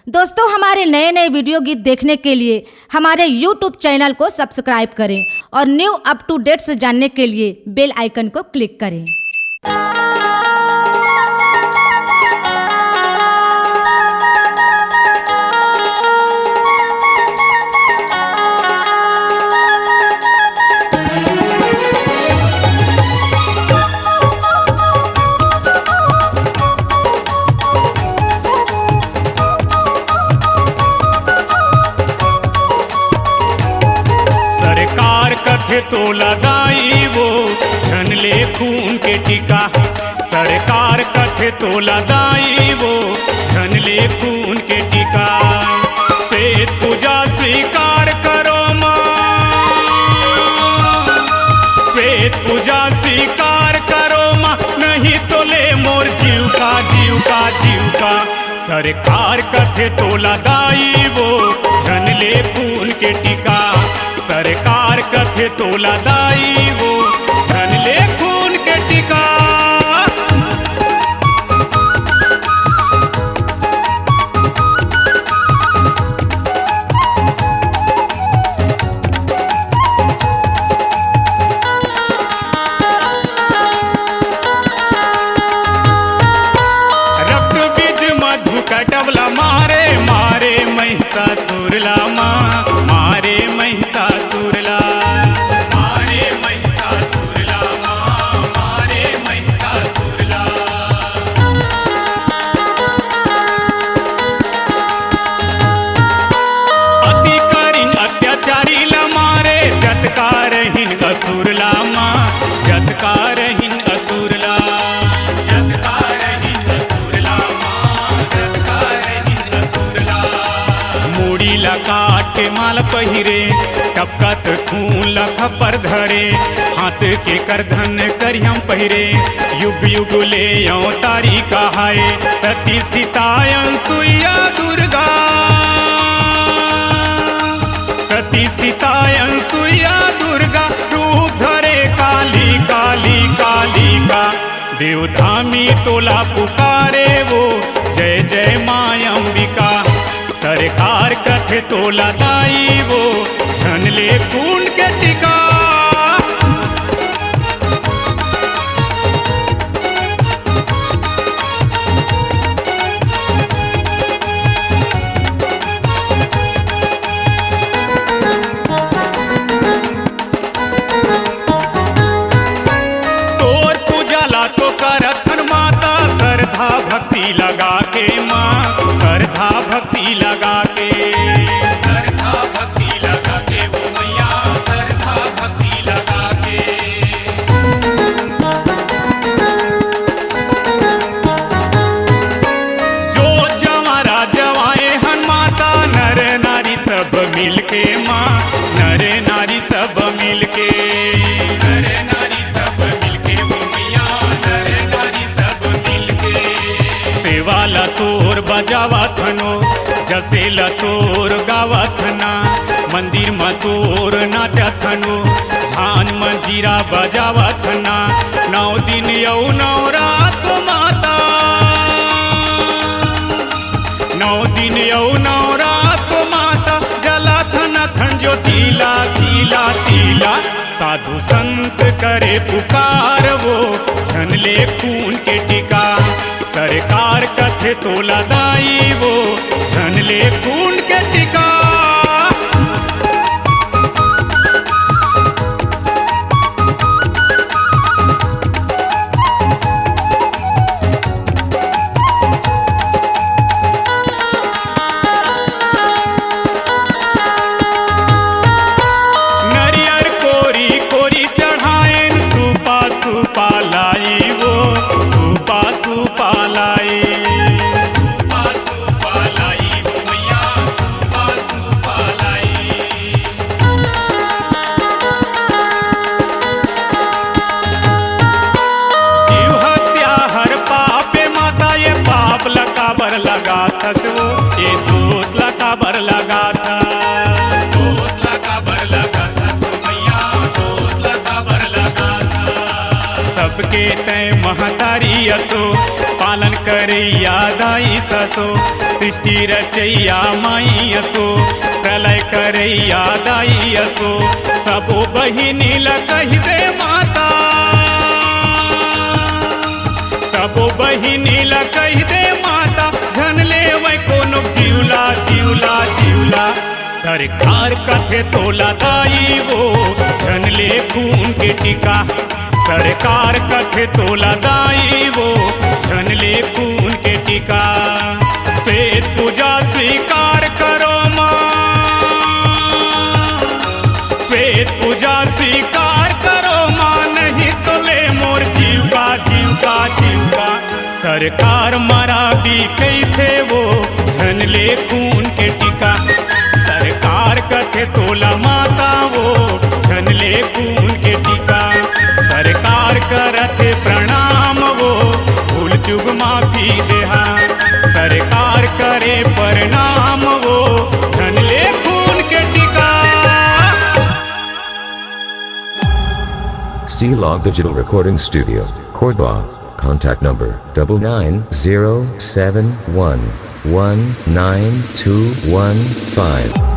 दोस्तों, हमारे नए नए वीडियो गीत देखने के लिए हमारे YouTube चैनल को सब्सक्राइब करें और न्यू अप टू डेट्स जानने के लिए बेल आइकन को क्लिक करें। सरकार कथे तो लगाई वो धन ले खून के टीका। सरकार कथे तो लगाई वो धन ले खून के टीका। श्वेत पूजा स्वीकार करो माँ, श्वेत पूजा स्वीकार करो माँ, नहीं तो ले मोर जीव का जीव का जीव का। सरकार कथे तो लगाई वो धन ले खून के टीका। सरकार कथे तो लगाई वो धन ले खून के टीका। रक्त बीज मधु कटवला मारे मारे महिषासुरला माँ, मारे महिषासुरला, मारे महिषासुरला माँ, मारे महिषासुरला। अति करीन अत्याचारी ला मारे जतकारहीन असुरला माँ, जतकारहीन असुरला, जतकारहीन असुरला माँ, जतकारहीन असुरला। मूड़ी ला काट के माल पहिरे, टपकत खून लख पर धरे, हाथ के करधन करियम पहिरे, युग युग ले तारी कहाए। सती सीता अनसुईया दुर्गा, सती सीता अनसुईया दुर्गा, रूप धरे काली काली काली का। देवधामी तोला पुकारे वो जय जय माँ अंबिका। सरकार कथे तो लगाई वो धन ले खून के टीका। तोर पूजा ला तो करथन माता, श्रद्धा भक्ति लगा के माँ, श्रद्धा भक्ति लगा के, श्रद्धा भक्ति लगा के वो मैया, श्रद्धा भक्ति लगा के। जो जवारा जवाए हन माता, नर नारी सब मिलके माँ, नर नारी सब मिलके, नर नारी सब मिलके वो मैया, नर नारी सब मिलके। सेवा ला तोर बजावा थनो, जसे ला तोर गावा थना, मंदिर में तोर नाचा थनो, झान मंजीरा बजावा थना। 9 दिन यौ 9 रात माता, 9 दिन यौ 9 रात माता, जला थना थन जो तीला तीला तीला। साधु संत करे पुकार वो धन ले खून के टीका। सरकार कथे तो लगाई वो धन ले खून के टीका। नरियर कोरी कोरी चढ़ाएन, सुपा सुपा लाई वो, सुपा सुपा लाई, सुपा सुपा लाई वो मैया, सुपा सुपा लाई। जीव हत्या हर पापे माता, ये पाप लकाबर लगा थस वो, ये दोष लकाबर लगा था, दोष लकाबर लगा था सो मैया, दोष लकाबर लगा था। सबके तय महतारी असो पालन करे यादाई ससो सृष्टि रचैया माई असो प्रलय करैया दाई असो सबो बहिनी ला कहि दे माता सबो बहिनी ला कहि दे माता झन ले वै कोनो जीवला जीवला जीवला सरकार कथे तोला दाई वो झन ले खून के टीका सरकार कथे तोला दाई वो झन ले खून के टीका श्वेत पूजा स्वीकार करो माँ श्वेत पूजा स्वीकार करो माँ नहीं तो ले मोर जीव का जीव का जीव का सरकार मारा भी कई थे वो झन ले खून के टीका सरकार कथे तोला माता वो झन ले खून के टीका सरकार करथे प्रणाम वो भूल चूक माफी देहा सरकार करे प्रणाम वो झन ले खून के टीका। C-Log Digital Recording Studio, Cordoba. Contact number 9907119215.